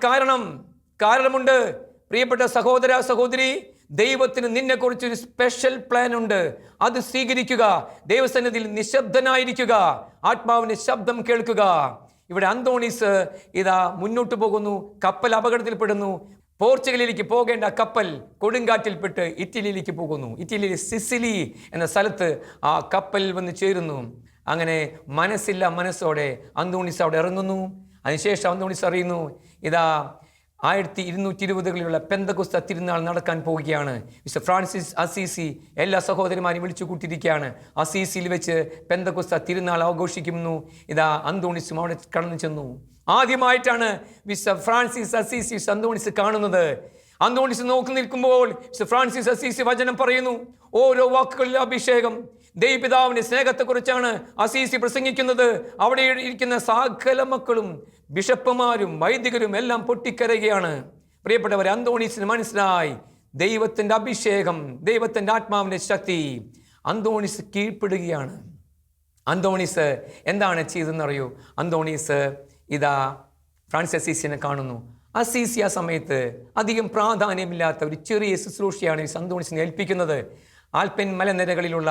കാരണമുണ്ട്. പ്രിയപ്പെട്ട സഹോദര സഹോദരി, ദൈവത്തിന് നിന്നെക്കുറിച്ചൊരു സ്പെഷ്യൽ പ്ലാൻ ഉണ്ട്. അത് സ്വീകരിക്കുക. ദൈവസന്നിധിയിൽ നിശബ്ദനായിരിക്കുക. ആത്മാവിന്റെ ശബ്ദം കേൾക്കുക. ഇവിടെ അന്തോണീസ് മുന്നോട്ട് പോകുന്നു. കപ്പൽ അപകടത്തിൽപ്പെടുന്നു. പോർച്ചുഗലിലേക്ക് പോകേണ്ട കപ്പൽ കൊടുങ്കാറ്റിൽപ്പെട്ട് ഇറ്റലിയിലേക്ക് പോകുന്നു. ഇറ്റലിയിലെ സിസിലി എന്ന സ്ഥലത്ത് ആ കപ്പലിൽ വന്ന് ചേരുന്നു. അങ്ങനെ മനസ്സോടെ അന്തോണീസ് അവിടെ ഇറങ്ങുന്നു. അതിനുശേഷം അന്തോണീസ് അറിയുന്നു, 1220കളിലുള്ള പെന്തക്കോസ്ത തിരുനാൾ നടക്കാൻ പോവുകയാണ്. മിസ്റ്റർ ഫ്രാൻസിസ് അസീസി എല്ലാ സഹോദരന്മാരെയും വിളിച്ചു കൂട്ടിയിരിക്കുകയാണ്. അസീസിയിൽ വെച്ച് പെന്തക്കോസ്ത തിരുനാൾ ആഘോഷിക്കുന്നു. അന്തോണീസും അവിടെ കടന്നു ചെന്നു. ആദ്യമായിട്ടാണ് മിസ്റ്റർ ഫ്രാൻസിസ് അസീസി അന്തോണീസ് കാണുന്നത്. അന്തോണീസ് നോക്കി നിൽക്കുമ്പോൾ മിസ്റ്റർ ഫ്രാൻസിസ് അസീസി വചനം പറയുന്നു. ഓരോ വാക്കുകളിൽ അഭിഷേകം. ദൈവപിതാവിന്റെ സ്നേഹത്തെക്കുറിച്ചാണ് അസീസി പ്രസംഗിക്കുന്നത്. അവിടെ ഇരിക്കുന്ന സകല മക്കളും ബിഷപ്പുമാരും വൈദികരും എല്ലാം പൊട്ടിക്കരയുകയാണ്. പ്രിയപ്പെട്ടവരെ, അന്തോണീസിന് മനസ്സിലായി ദൈവത്തിൻ്റെ അഭിഷേകം, ദൈവത്തിൻ്റെ ആത്മാവിൻ്റെ ശക്തി. അന്തോണീസ് കീഴ്പ്പെടുകയാണ്. അന്തോണീസ് എന്താണ് ചെയ്തതെന്നറിയോ? അന്തോണീസ് ഫ്രാൻസിസ് അസീസിനെ കാണുന്നു. അസീസി ആ സമയത്ത് അധികം പ്രാധാന്യമില്ലാത്ത ഒരു ചെറിയ ശുശ്രൂഷയാണ് ഈ അന്തോണീസിനെ ഏൽപ്പിക്കുന്നത്. ആൽപ്പൈൻ മലനിരകളിലുള്ള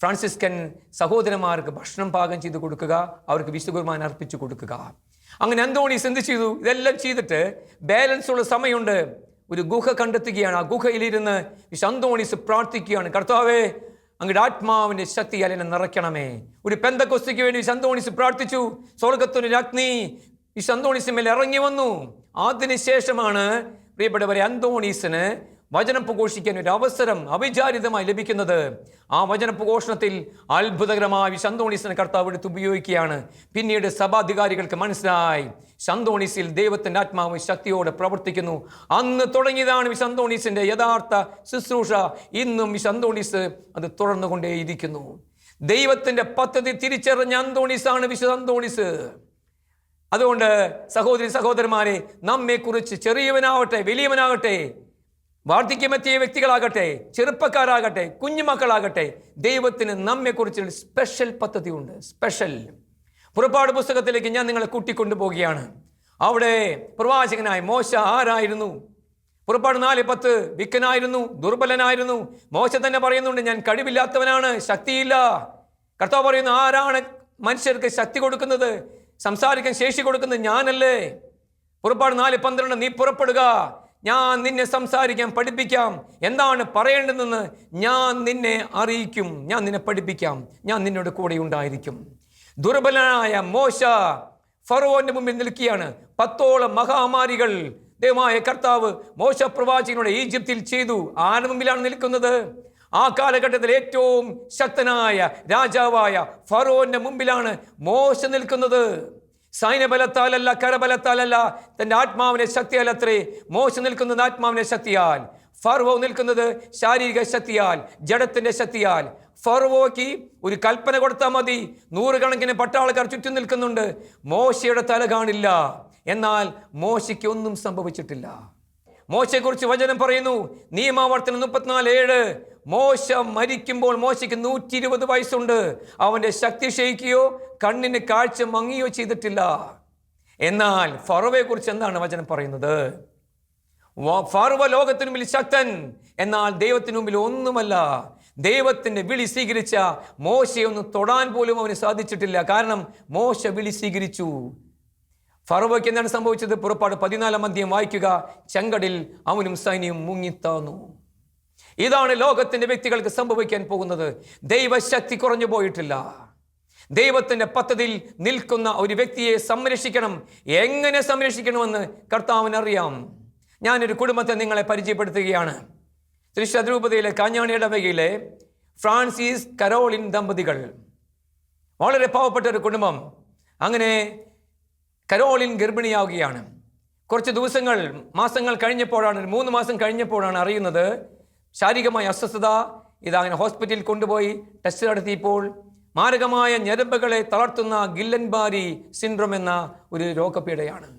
ഫ്രാൻസിസ്കൻ സഹോദരന്മാർക്ക് ഭക്ഷണം പാകം ചെയ്ത് കൊടുക്കുക, അവർക്ക് വിശുദ്ധ കുർബാന അർപ്പിച്ചു കൊടുക്കുക. അങ്ങനെ അന്തോണീസ് എന്ത് ചെയ്തു? ഇതെല്ലാം ചെയ്തിട്ട് ബാലൻസ് ഉള്ള സമയമുണ്ട്. ഒരു ഗുഹ കണ്ടെത്തുകയാണ്. ആ ഗുഹയിലിരുന്ന് അന്തോണീസ് പ്രാർത്ഥിക്കുകയാണ്, കർത്താവേ അങ്ങയുടെ ആത്മാവിന്റെ ശക്തിയാൽ എന്നെ നിറയ്ക്കണമേ. ഒരു പെന്തക്കോസ്തിക്ക് വേണ്ടി അന്തോണീസ് പ്രാർത്ഥിച്ചു. സ്വർഗത്തിനൊരു അഗ്നി അന്തോണീസിന് മേൽ ഇറങ്ങി വന്നു. അതിനുശേഷമാണ് പ്രിയപ്പെട്ടവരെ അന്തോണീസിന് വചനം പ്രഘോഷിക്കാൻ ഒരു അവസരം അവിചാരിതമായി ലഭിക്കുന്നത്. ആ വചന പ്രഘോഷണത്തിൽ അത്ഭുതകരമായി അന്തോണീസിനെ കർത്താവ് എടുത്ത് ഉപയോഗിക്കുകയാണ്. പിന്നീട് സഭാധികാരികൾക്ക് മനസ്സിലായി അന്തോണീസിൽ ദൈവത്തിന്റെ ആത്മാവ് ശക്തിയോടെ പ്രവർത്തിക്കുന്നു. അന്ന് തുടങ്ങിയതാണ് അന്തോണീസിന്റെ യഥാർത്ഥ ശുശ്രൂഷ. ഇന്നും അന്തോണീസ് അത് തുടർന്നുകൊണ്ടേയിരിക്കുന്നു. ദൈവത്തിന്റെ പദ്ധതി തിരിച്ചറിഞ്ഞ അന്തോണീസാണ് വിശുദ്ധ അന്തോണീസ്. അതുകൊണ്ട് സഹോദരി സഹോദരന്മാരെ, നമ്മെക്കുറിച്ച് ചെറിയവനാവട്ടെ വലിയവനാകട്ടെ, വാർദ്ധക്യമെത്തിയ വ്യക്തികളാകട്ടെ, ചെറുപ്പക്കാരാകട്ടെ, കുഞ്ഞുമക്കളാകട്ടെ, ദൈവത്തിന് നമ്മെക്കുറിച്ച് സ്പെഷ്യൽ പദ്ധതി ഉണ്ട്. സ്പെഷ്യൽ. പുറപ്പാട് പുസ്തകത്തിലേക്ക് ഞാൻ നിങ്ങളെ കൂട്ടിക്കൊണ്ടുപോവുകയാണ്. അവിടെ പ്രവാചകനായ മോശ ആരായിരുന്നു? പുറപ്പാട് 4:10 വിക്കനായിരുന്നു, ദുർബലനായിരുന്നു. മോശ തന്നെ പറയുന്നുണ്ട്, ഞാൻ കഴിവില്ലാത്തവനാണ്, ശക്തിയില്ല. കർത്താവ് പറയുന്നു, ആരാണ് മനുഷ്യർക്ക് ശക്തി കൊടുക്കുന്നത്, സംസാരിക്കാൻ ശേഷി കൊടുക്കുന്നത്? ഞാനല്ലേ. പുറപ്പാട് 4:12 നീ പുറപ്പെടുക, ഞാൻ നിന്നെ സംസാരിക്കാൻ പഠിപ്പിക്കാം, എന്താണ് പറയേണ്ടതെന്ന് ഞാൻ നിന്നെ അറിയിക്കും, ഞാൻ നിന്നെ പഠിപ്പിക്കാം, ഞാൻ നിന്നോട് കൂടെ ഉണ്ടായിരിക്കും. ദുർബലനായ മോശ ഫറവോന്റെ മുമ്പിൽ നിൽക്കുകയാണ്. 10ഓളം മഹാമാരികൾ ദൈവമായ കർത്താവ് മോശ പ്രവാചകനോട് ഈജിപ്തിൽ ചെയ്തു. ആരുടെ മുമ്പിലാണ് നിൽക്കുന്നത്? ആ കാലഘട്ടത്തിൽ ഏറ്റവും ശക്തനായ രാജാവായ ഫറവോന്റെ മുമ്പിലാണ് മോശ നിൽക്കുന്നത്. സൈന്യബലത്താലല്ല, കരബലത്താലല്ല, തന്റെ ആത്മാവിന്റെ ശക്തിയാൽ അത്രേ മോശ നിൽക്കുന്നത്. ആത്മാവിന്റെ ശക്തിയാൽ. ഫറവോ നിൽക്കുന്നത് ശാരീരിക ശക്തിയാൽ, ജഡത്തിന്റെ ശക്തിയാൽ. ഫറവോയ്ക്ക് ഒരു കൽപ്പന കൊടുത്താൽ മതി, 100 കണക്കിന് പട്ടാളക്കാർ ചുറ്റും നിൽക്കുന്നുണ്ട്. മോശയുടെ തല കാണില്ല. എന്നാൽ മോശയ്ക്ക് ഒന്നും സംഭവിച്ചിട്ടില്ല. മോശയെക്കുറിച്ച് വചനം പറയുന്നു, നിയമാവർത്തനം 34:7, മോശ മരിക്കുമ്പോൾ മോശയ്ക്ക് 120 വയസ്സുണ്ട്. അവന്റെ ശക്തി ക്ഷയിക്കുകയോ കണ്ണിന് കാഴ്ച മങ്ങിയോ ചെയ്തിട്ടില്ല. എന്നാൽ ഫറവോയെ കുറിച്ച് എന്താണ് വചനം പറയുന്നത്? ഫറവോ ലോകത്തിനു മുമ്പിൽ ശക്തൻ, എന്നാൽ ദൈവത്തിനു മുമ്പിൽ ഒന്നുമല്ല. ദൈവത്തിന്റെ വിളി സ്വീകരിച്ച മോശയെ ഒന്ന് തൊടാൻ പോലും അവന് സാധിച്ചിട്ടില്ല. കാരണം മോശ വിളി സ്വീകരിച്ചു. ഫറവോയ്ക്ക് എന്താണ് സംഭവിച്ചത്? പുറപ്പാട് 14-ാം അധ്യായം വായിക്കുക. ചെങ്കടലിൽ അവനും സൈന്യവും മുങ്ങിത്താന്നു. ഇതാണ് ലോകത്തിന്റെ വ്യക്തികൾക്ക് സംഭവിക്കാൻ പോകുന്നത്. ദൈവശക്തി കുറഞ്ഞു പോയിട്ടില്ല. ദൈവത്തിന്റെ പദ്ധതിയിൽ നിൽക്കുന്ന ഒരു വ്യക്തിയെ സംരക്ഷിക്കണം. എങ്ങനെ സംരക്ഷിക്കണമെന്ന് കർത്താവിനറിയാം. ഞാനൊരു കുടുംബത്തെ നിങ്ങളെ പരിചയപ്പെടുത്തുകയാണ്. തൃശ്ശൂർ രൂപതയിലെ കാഞ്ഞാണി ഇടവകയിലെ ഫ്രാൻസിസ് കരോളിൻ ദമ്പതികൾ. വളരെ പാവപ്പെട്ട ഒരു കുടുംബം. അങ്ങനെ കരോളിൻ ഗർഭിണിയാവുകയാണ്. കുറച്ച് ദിവസങ്ങൾ, മാസങ്ങൾ കഴിഞ്ഞപ്പോഴാണ്, 3 മാസം കഴിഞ്ഞപ്പോഴാണ് അറിയുന്നത് ശാരീരികമായ അസ്വസ്ഥത. ഇതങ്ങനെ ഹോസ്പിറ്റലിൽ കൊണ്ടുപോയി ടെസ്റ്റ് നടത്തിയപ്പോൾ മാരകമായ ഞരമ്പുകളെ തളർത്തുന്ന ഗില്ലൻബാരി സിൻഡ്രോം എന്ന ഒരു രോഗപീഠയാണ്.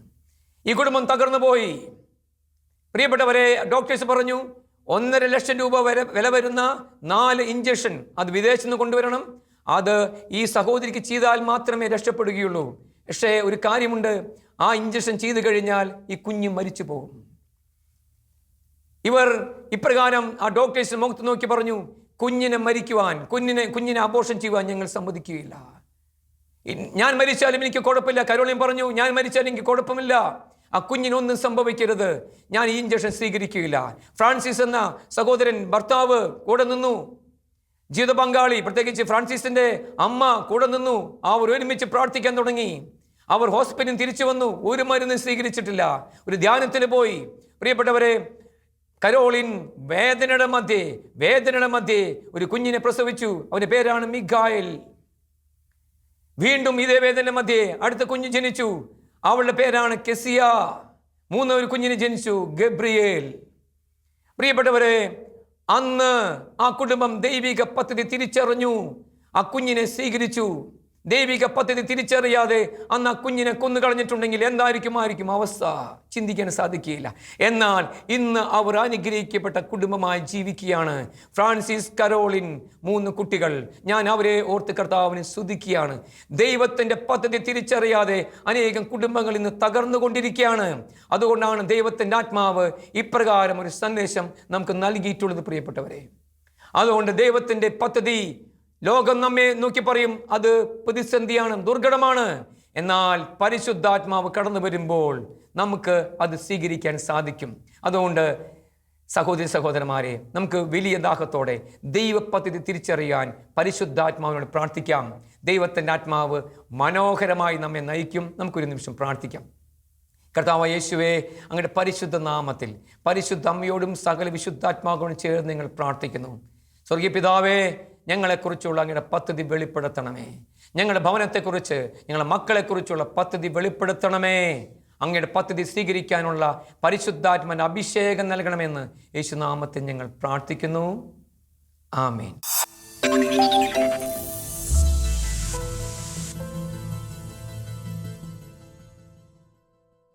ഈ കുടുംബം തകർന്നു പോയി. പ്രിയപ്പെട്ടവരെ, ഡോക്ടേഴ്സ് പറഞ്ഞു 1.5 ലക്ഷം രൂപ വരെ വില വരുന്ന 4 ഇഞ്ചക്ഷൻ അത് വിദേശത്ത് നിന്ന് കൊണ്ടുവരണം. അത് ഈ സഹോദരിക്ക് ചെയ്താൽ മാത്രമേ രക്ഷപ്പെടുകയുള്ളൂ. പക്ഷേ ഒരു കാര്യമുണ്ട്, ആ ഇഞ്ചക്ഷൻ ചെയ്തു കഴിഞ്ഞാൽ ഈ കുഞ്ഞ് മരിച്ചു പോകും. ഇവർ ഇപ്രകാരം ആ ഡോക്ടേഴ്സിന് മുഖത്ത് നോക്കി പറഞ്ഞു, കുഞ്ഞിനെ മരിക്കുവാൻ, കുഞ്ഞിനെ അബോർഷൻ ചെയ്യുവാൻ ഞങ്ങൾ സമ്മതിക്കുകയില്ല. ഞാൻ മരിച്ചാലും എനിക്ക് കുഴപ്പമില്ല. കരോളിൻ പറഞ്ഞു, ഞാൻ മരിച്ചാലും എനിക്ക് കുഴപ്പമില്ല, ആ കുഞ്ഞിനൊന്നും സംഭവിക്കരുത്, ഞാൻ ഈ ഇഞ്ചക്ഷൻ സ്വീകരിക്കുകയില്ല. ഫ്രാൻസിസ് എന്ന സഹോദരൻ, ഭർത്താവ് കൂടെ നിന്നു. ജീവിത പങ്കാളി, പ്രത്യേകിച്ച് ഫ്രാൻസിസിന്റെ അമ്മ കൂടെ നിന്നു. അവർ ഒരുമിച്ച് പ്രാർത്ഥിക്കാൻ തുടങ്ങി. അവർ ഹോസ്പിറ്റലിൽ തിരിച്ചു വന്നു. ഒരു മരുന്ന് സ്വീകരിച്ചിട്ടില്ല. ഒരു ധ്യാനത്തിന് പോയി. പ്രിയപ്പെട്ടവരെ, കരോളിൻ വേദനയുടെ മധ്യേ ഒരു കുഞ്ഞിനെ പ്രസവിച്ചു. അവന്റെ പേരാണ് മിഖായേൽ. വീണ്ടും ഇതേ വേദന മധ്യേ അടുത്ത കുഞ്ഞ് ജനിച്ചു. അവളുടെ പേരാണ് കെസിയ. 3 കുഞ്ഞിന് ജനിച്ചു, ഗബ്രിയേൽ. പ്രിയപ്പെട്ടവരെ, അന്ന് ആ കുടുംബം ദൈവിക പദ്ധതി തിരിച്ചറിഞ്ഞു. ആ കുഞ്ഞിനെ സ്വീകരിച്ചു. ദൈവിക പദ്ധതി തിരിച്ചറിയാതെ അന്ന് ആ കുഞ്ഞിനെ കൊന്നുകളഞ്ഞിട്ടുണ്ടെങ്കിൽ എന്തായിരിക്കും അവസ്ഥ? ചിന്തിക്കാൻ സാധിക്കുകയില്ല. എന്നാൽ ഇന്ന് അവർ അനുഗ്രഹിക്കപ്പെട്ട കുടുംബമായി ജീവിക്കുകയാണ്. ഫ്രാൻസിസ്, കരോളിൻ, 3 കുട്ടികൾ. ഞാൻ അവരെ ഓർത്ത് കർത്താവിനെ സ്തുതിക്കുകയാണ്. ദൈവത്തിൻ്റെ പദ്ധതി തിരിച്ചറിയാതെ അനേകം കുടുംബങ്ങൾ ഇന്ന് തകർന്നുകൊണ്ടിരിക്കുകയാണ്. അതുകൊണ്ടാണ് ദൈവത്തിൻ്റെ ആത്മാവ് ഇപ്രകാരം ഒരു സന്ദേശം നമുക്ക് നൽകിയിട്ടുള്ളത്, പ്രിയപ്പെട്ടവരെ. അതുകൊണ്ട് ദൈവത്തിൻ്റെ പദ്ധതി ലോകം നമ്മെ നോക്കി പറയും അത് പ്രതിസന്ധിയാണ്, ദുർഘടമാണ്. എന്നാൽ പരിശുദ്ധാത്മാവ് കടന്നു വരുമ്പോൾ നമുക്ക് അത് സ്വീകരിക്കാൻ സാധിക്കും. അതുകൊണ്ട് സഹോദരി സഹോദരന്മാരെ, നമുക്ക് വലിയ ദാഹത്തോടെ ദൈവപദ്ധതി തിരിച്ചറിയാൻ പരിശുദ്ധാത്മാവിനോട് പ്രാർത്ഥിക്കാം. ദൈവത്തിൻ്റെ ആത്മാവ് മനോഹരമായി നമ്മെ നയിക്കും. നമുക്കൊരു നിമിഷം പ്രാർത്ഥിക്കാം. കർത്താവായ യേശുവേ, അങ്ങയുടെ പരിശുദ്ധ നാമത്തിൽ പരിശുദ്ധ അമ്മയോടും സകല വിശുദ്ധാത്മാവോടും ചേർന്ന് നിങ്ങൾ പ്രാർത്ഥിക്കുന്നു. സ്വർഗീയ പിതാവേ, ഞങ്ങളെക്കുറിച്ചുള്ള അങ്ങയുടെ പദ്ധതി വെളിപ്പെടുത്തണമേ. ഞങ്ങളുടെ ഭവനത്തെക്കുറിച്ച്, ഞങ്ങളുടെ മക്കളെക്കുറിച്ചുള്ള പദ്ധതി വെളിപ്പെടുത്തണമേ. അങ്ങയുടെ പദ്ധതി സ്വീകരിക്കാനുള്ള പരിശുദ്ധാത്മന്റെ അഭിഷേകം നൽകണമെന്ന് യേശുനാമത്തിൽ ഞങ്ങൾ പ്രാർത്ഥിക്കുന്നു. ആമേൻ.